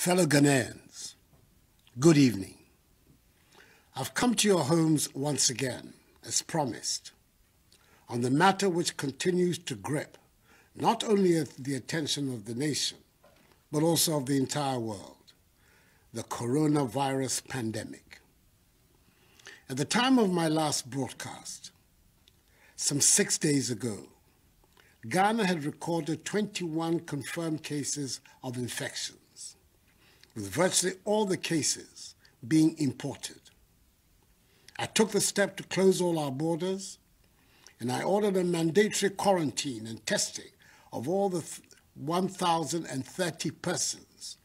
Fellow Ghanaians, good evening. I've come to your homes once again, as promised, on the matter which continues to grip not only the attention of the nation, but also of the entire world, the coronavirus pandemic. At the time of my last broadcast, some 6 days ago, Ghana had recorded 21 confirmed cases of infections, with virtually all the cases being imported. I took the step to close all our borders, and I ordered a mandatory quarantine and testing of all the 1,030 persons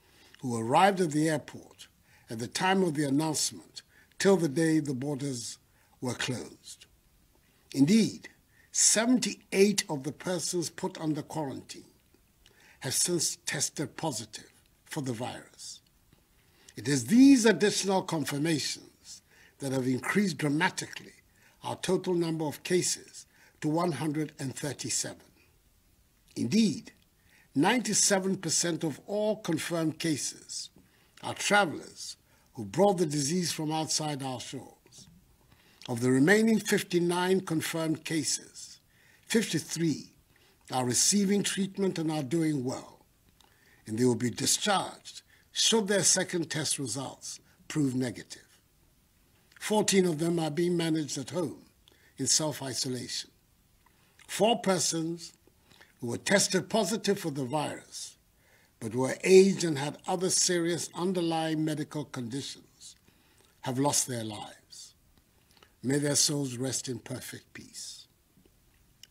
who arrived at the airport at the time of the announcement till the day the borders were closed. Indeed, 78 of the persons put under quarantine have since tested positive for the virus. It is these additional confirmations that have increased dramatically our total number of cases to 137. Indeed, 97% of all confirmed cases are travelers who brought the disease from outside our shores. Of the remaining 59 confirmed cases, 53 are receiving treatment and are doing well, and they will be discharged should their second test results prove negative. 14 of them are being managed at home in self-isolation. 4 persons who were tested positive for the virus but were aged and had other serious underlying medical conditions have lost their lives. May their souls rest in perfect peace.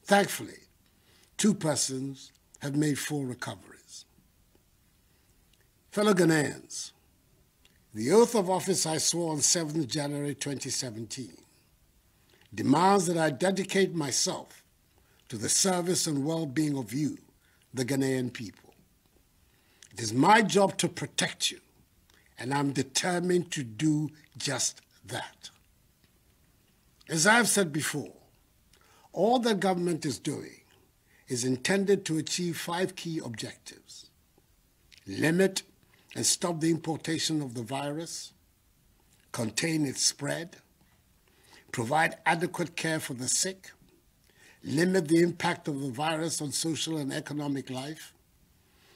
Thankfully, 2 persons have made full recoveries. Fellow Ghanaians, the oath of office I swore on 7th January 2017 demands that I dedicate myself to the service and well-being of you, the Ghanaian people. It is my job to protect you, and I'm determined to do just that. As I've said before, all the government is doing is intended to achieve 5 key objectives: limit and stop the importation of the virus, contain its spread, provide adequate care for the sick, limit the impact of the virus on social and economic life,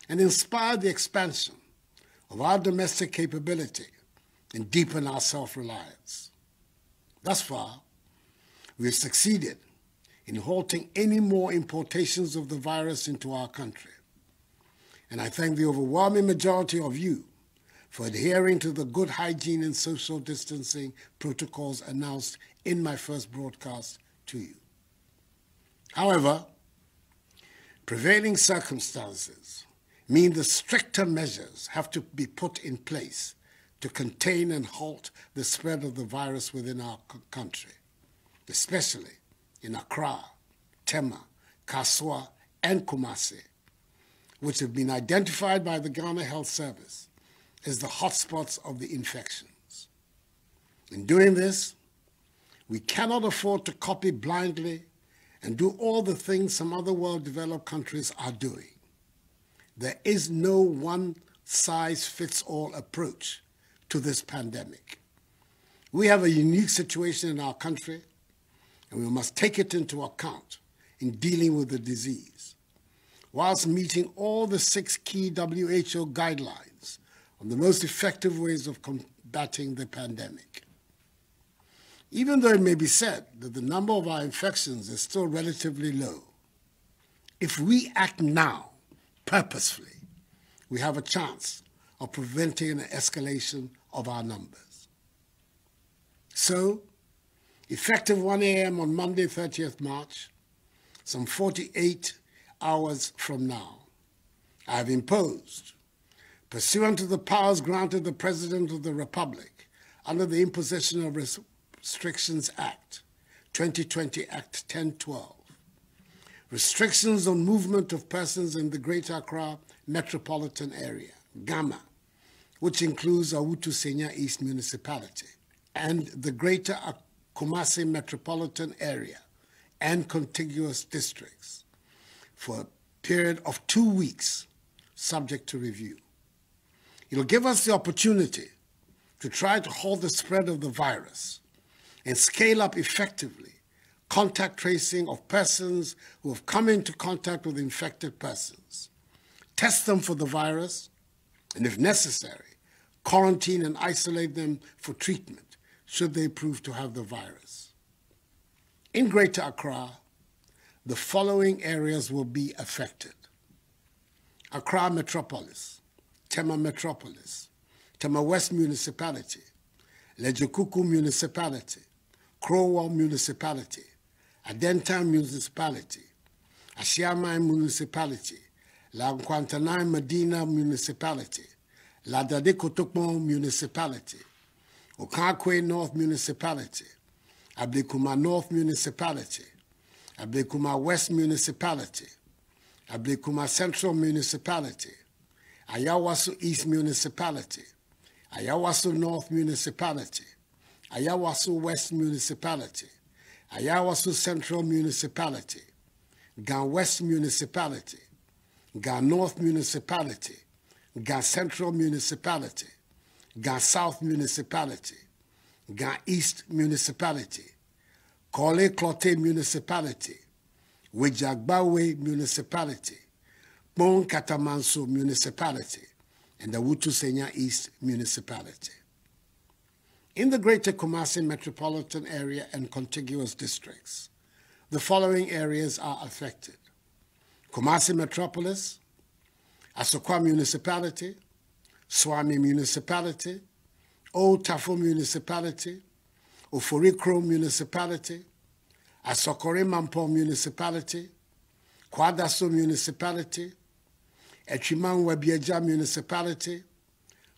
and inspire the expansion of our domestic capability and deepen our self-reliance. Thus far, we have succeeded in halting any more importations of the virus into our country. And I thank the overwhelming majority of you for adhering to the good hygiene and social distancing protocols announced in my first broadcast to you. However, prevailing circumstances mean the stricter measures have to be put in place to contain and halt the spread of the virus within our country, especially in Accra, Tema, Kaswa, and Kumasi, which have been identified by the Ghana Health Service as the hotspots of the infections. In doing this, we cannot afford to copy blindly and do all the things some other well-developed countries are doing. There is no one-size-fits-all approach to this pandemic. We have a unique situation in our country, and we must take it into account in dealing with the disease, whilst meeting all the 6 key WHO guidelines on the most effective ways of combating the pandemic. Even though it may be said that the number of our infections is still relatively low, if we act now, purposefully, we have a chance of preventing an escalation of our numbers. So, effective 1 a.m. on Monday, 30th March, some 48 hours from now, I have imposed, pursuant to the powers granted the President of the Republic under the Imposition of Restrictions Act, 2020 Act 1012, restrictions on movement of persons in the Greater Accra metropolitan area, GAMA, which includes Awutu Senya East Municipality, and the Greater Kumasi metropolitan area and contiguous districts for a period of 2 weeks, subject to review. It'll give us the opportunity to try to halt the spread of the virus and scale up effectively contact tracing of persons who have come into contact with infected persons, test them for the virus, and if necessary, quarantine and isolate them for treatment should they prove to have the virus. In Greater Accra, the following areas will be affected: Accra Metropolis, Tema Metropolis, Tema West Municipality, Lejekuku Municipality, Crowell Municipality, Adentan Municipality, Ashiamai Municipality, La Nkwantanai Medina Municipality, La Dade Kotokpon Municipality, Okakwe North Municipality, Ablekuma North Municipality, Ablekuma West Municipality, Ablekuma Central Municipality, Ayawaso East Municipality, Ayawaso North Municipality, Ayawaso West Municipality, Ayawaso Central Municipality, Gan West Municipality, Gan North Municipality, Gan Central Municipality, Gan South Municipality, Gan East Municipality, Kole Klote Municipality, Wejagbawe Municipality, Bon Katamanso Municipality, and the Wutusenya East Municipality. In the Greater Kumasi Metropolitan Area and contiguous districts, the following areas are affected: Kumasi Metropolis, Asokwa Municipality, Swami Municipality, Old Tafo Municipality, Oforikro Municipality, Asokore Mampo Municipality, Kwadaso Municipality, Echiman Webieja Municipality,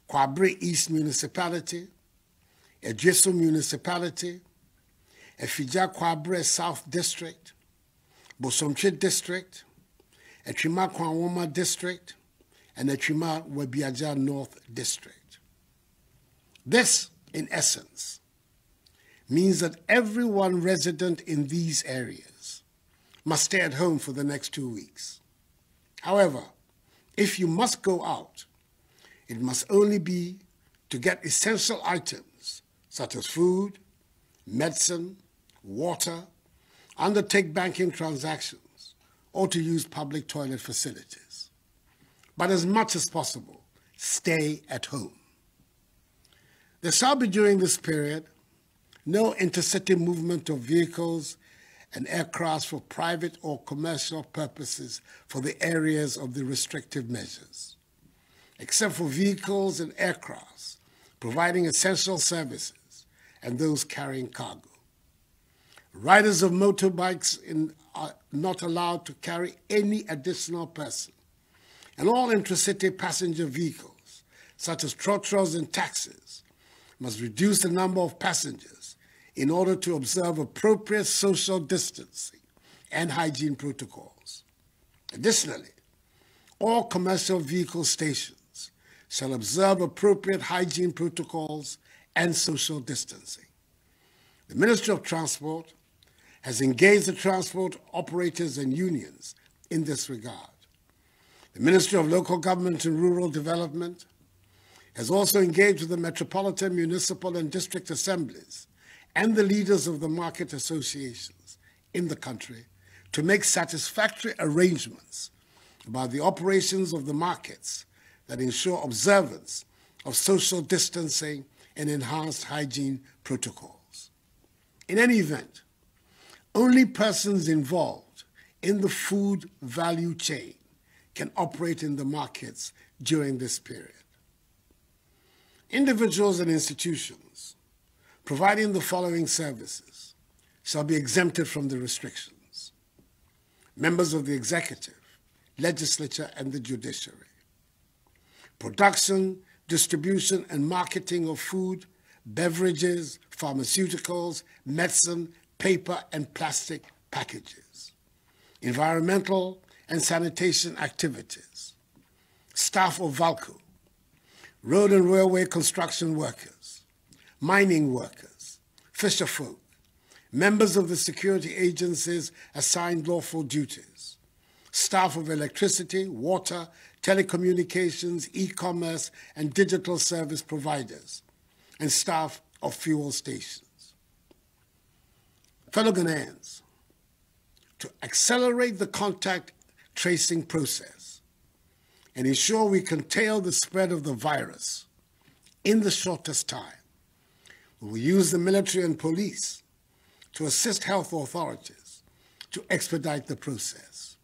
Kwabre East Municipality, Ejeso Municipality, Efija Kwabre South District, Bosomche District, Echima Kwanwoma District, and Echima Webiaja North District. This, in essence, means that everyone resident in these areas must stay at home for the next 2 weeks. However, if you must go out, it must only be to get essential items such as food, medicine, water, undertake banking transactions, or to use public toilet facilities. But as much as possible, stay at home. There shall be during this period no intercity movement of vehicles and aircraft for private or commercial purposes for the areas of the restrictive measures, except for vehicles and aircrafts providing essential services and those carrying cargo. Riders of motorbikes are not allowed to carry any additional person, and all intracity passenger vehicles, such as trotros and taxis, must reduce the number of passengers in order to observe appropriate social distancing and hygiene protocols. Additionally, all commercial vehicle stations shall observe appropriate hygiene protocols and social distancing. The Ministry of Transport has engaged the transport operators and unions in this regard. The Ministry of Local Government and Rural Development has also engaged with the metropolitan, municipal, and district assemblies and the leaders of the market associations in the country to make satisfactory arrangements about the operations of the markets that ensure observance of social distancing and enhanced hygiene protocols. In any event, only persons involved in the food value chain can operate in the markets during this period. Individuals and institutions providing the following services shall be exempted from the restrictions: members of the executive, legislature, and the judiciary. Production, distribution, and marketing of food, beverages, pharmaceuticals, medicine, paper, and plastic packages. Environmental and sanitation activities. Staff of VALCO, road and railway construction workers, mining workers, fisherfolk, members of the security agencies assigned lawful duties, staff of electricity, water, telecommunications, e-commerce, and digital service providers, and staff of fuel stations. Fellow Ghanaians, to accelerate the contact tracing process and ensure we curtail the spread of the virus in the shortest time, we will use the military and police to assist health authorities to expedite the process.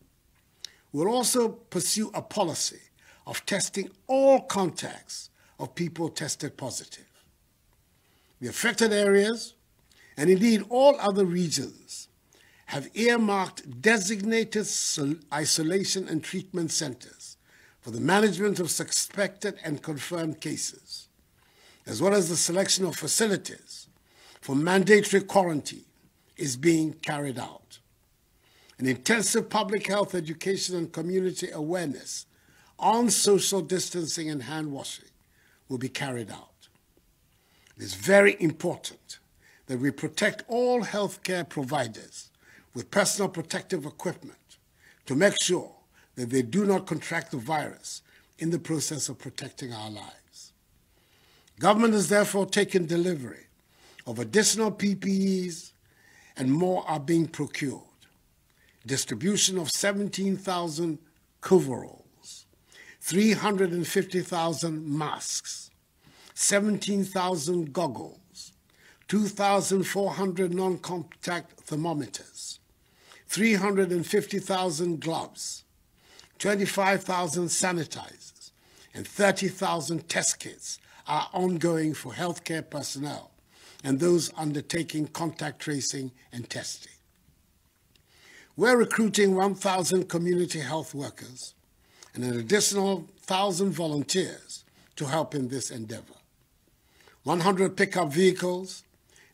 We'll also pursue a policy of testing all contacts of people tested positive. The affected areas, and indeed all other regions, have earmarked designated isolation and treatment centers for the management of suspected and confirmed cases, as well as the selection of facilities for mandatory quarantine is being carried out. An intensive public health education and community awareness on social distancing and hand washing will be carried out. It is very important that we protect all healthcare providers with personal protective equipment to make sure that they do not contract the virus in the process of protecting our lives. Government has therefore taken delivery of additional PPEs, and more are being procured. Distribution of 17,000 coveralls, 350,000 masks, 17,000 goggles, 2,400 non-contact thermometers, 350,000 gloves, 25,000 sanitizers, and 30,000 test kits are ongoing for healthcare personnel and those undertaking contact tracing and testing. We're recruiting 1,000 community health workers and an additional 1,000 volunteers to help in this endeavor. 100 pickup vehicles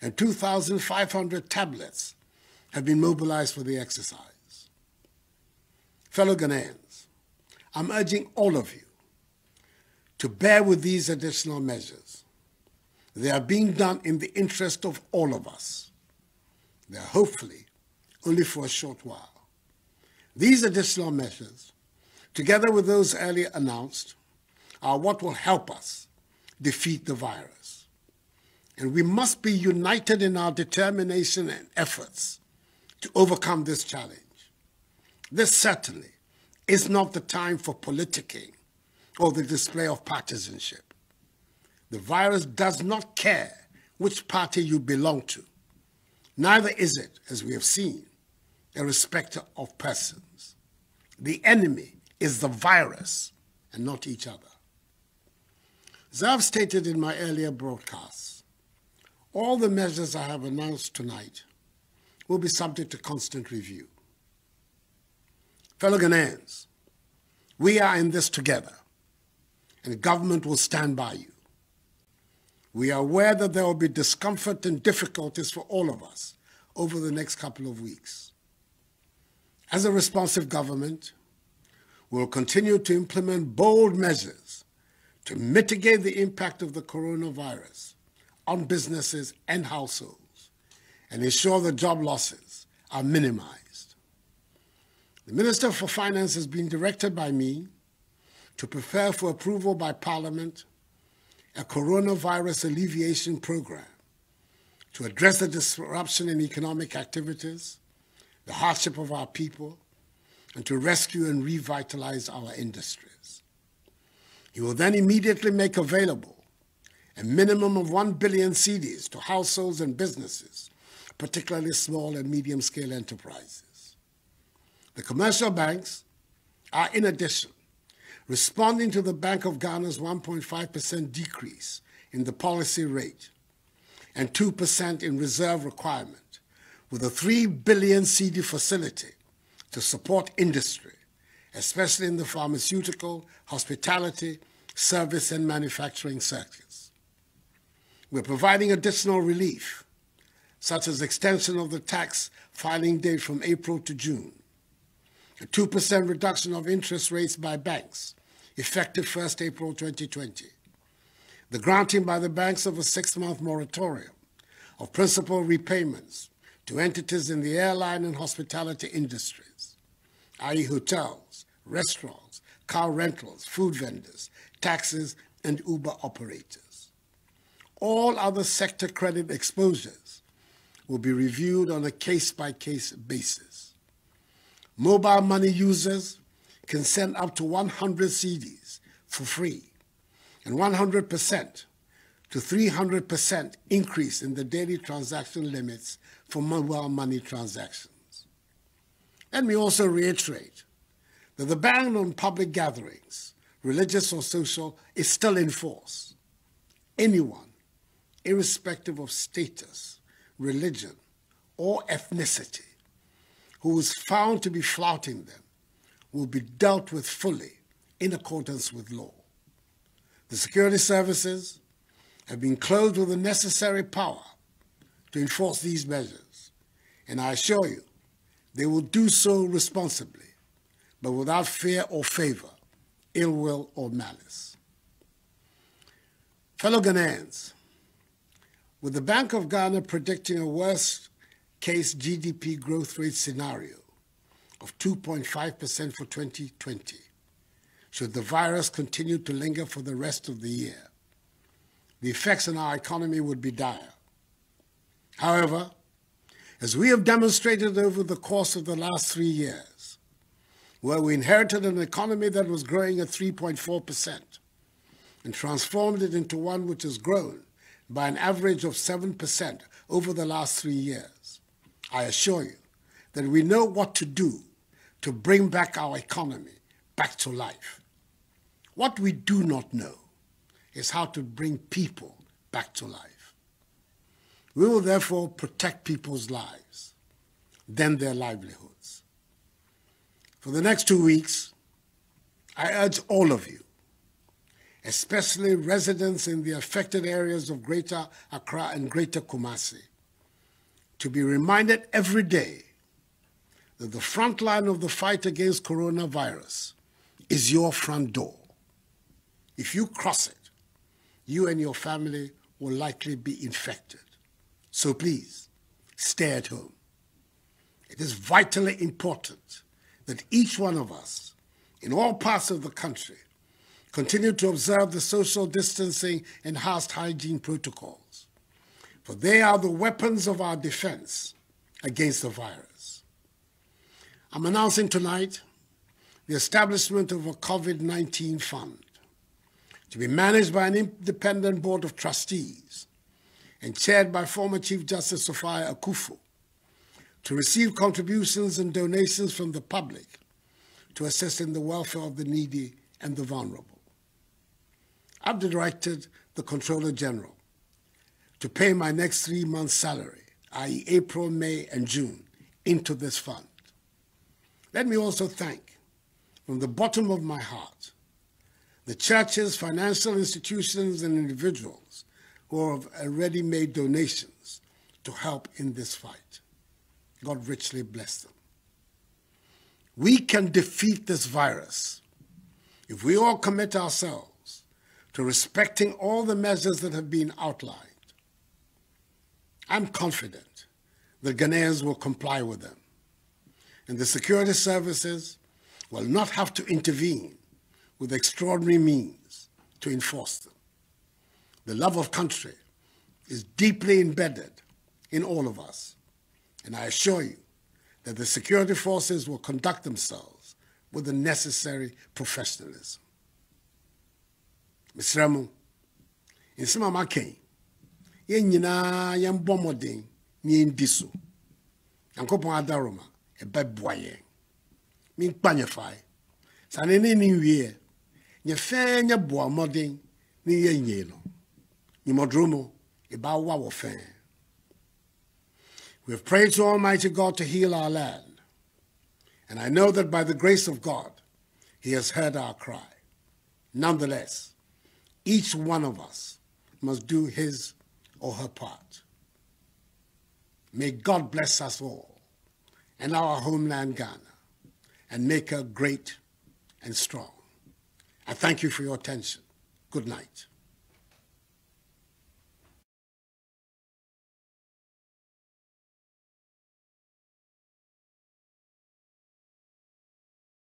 and 2,500 tablets have been mobilized for the exercise. Fellow Ghanaians, I'm urging all of you to bear with these additional measures. They are being done in the interest of all of us. They are hopefully only for a short while. These additional measures, together with those earlier announced, are what will help us defeat the virus. And we must be united in our determination and efforts to overcome this challenge. This certainly is not the time for politicking or the display of partisanship. The virus does not care which party you belong to. Neither is it, as we have seen, a respecter of persons. The enemy is the virus and not each other. As I've stated in my earlier broadcasts, all the measures I have announced tonight will be subject to constant review. Fellow Ghanaians, we are in this together, and the government will stand by you. We are aware that there will be discomfort and difficulties for all of us over the next couple of weeks. As a responsive government, we will continue to implement bold measures to mitigate the impact of the coronavirus on businesses and households and ensure that job losses are minimized. The Minister for Finance has been directed by me to prepare for approval by Parliament a coronavirus alleviation program to address the disruption in economic activities, the hardship of our people, and to rescue and revitalize our industries. He will then immediately make available a minimum of 1 billion cedis to households and businesses, particularly small and medium-scale enterprises. The commercial banks are, in addition, responding to the Bank of Ghana's 1.5% decrease in the policy rate and 2% in reserve requirement, with a 3 billion cedi facility to support industry, especially in the pharmaceutical, hospitality, service, and manufacturing sectors. We're providing additional relief, such as extension of the tax filing date from April to June, a 2% reduction of interest rates by banks, effective 1st April 2020, the granting by the banks of a 6-month moratorium of principal repayments to entities in the airline and hospitality industries, i.e. hotels, restaurants, car rentals, food vendors, taxis, and Uber operators. All other sector credit exposures will be reviewed on a case-by-case basis. Mobile money users can send up to 100 cedis for free, and 100% to 300% increase in the daily transaction limits for mobile money transactions. Let me also reiterate that the ban on public gatherings, religious or social, is still in force. Anyone, irrespective of status, religion, or ethnicity, who is found to be flouting them will be dealt with fully in accordance with law. The security services have been clothed with the necessary power to enforce these measures, and I assure you, they will do so responsibly, but without fear or favor, ill will or malice. Fellow Ghanaians, with the Bank of Ghana predicting a worst-case GDP growth rate scenario of 2.5% for 2020, should the virus continue to linger for the rest of the year, the effects on our economy would be dire. However, as we have demonstrated over the course of the last 3 years, where we inherited an economy that was growing at 3.4% and transformed it into one which has grown by an average of 7% over the last 3 years, I assure you that we know what to do to bring back our economy back to life. What we do not know is how to bring people back to life. We will therefore protect people's lives, then their livelihoods. For the next 2 weeks, I urge all of you, especially residents in the affected areas of Greater Accra and Greater Kumasi, to be reminded every day that the front line of the fight against coronavirus is your front door. If you cross it, you and your family will likely be infected. So please, stay at home. It is vitally important that each one of us, in all parts of the country, continue to observe the social distancing and house hygiene protocols, for they are the weapons of our defense against the virus. I'm announcing tonight the establishment of a COVID-19 fund to be managed by an independent board of trustees and chaired by former Chief Justice Sophia Akufo, to receive contributions and donations from the public to assist in the welfare of the needy and the vulnerable. I've directed the Controller General to pay my next 3 months' salary, i.e. April, May, and June, into this fund. Let me also thank, from the bottom of my heart, the churches, financial institutions, and individuals who have already made donations to help in this fight. God richly bless them. We can defeat this virus if we all commit ourselves to respecting all the measures that have been outlined. I'm confident that Ghanaians will comply with them, and the security services will not have to intervene with extraordinary means to enforce them. The love of country is deeply embedded in all of us, and I assure you that the security forces will conduct themselves with the necessary professionalism. Mr. Ramo, in some of my case, yen nyina yen bomodin ni ndiso. Yankopon adaroma e beboyen. Min kpanyefai. Sanene ni wie. Nye fe nye boa modin ni yenye no. Ni modromo e ba wa wo fe. We have prayed to Almighty God to heal our land, and I know that by the grace of God, He has heard our cry. Nonetheless, each one of us must do his or her part. May God bless us all and our homeland Ghana, and make her great and strong. I thank you for your attention. Good night.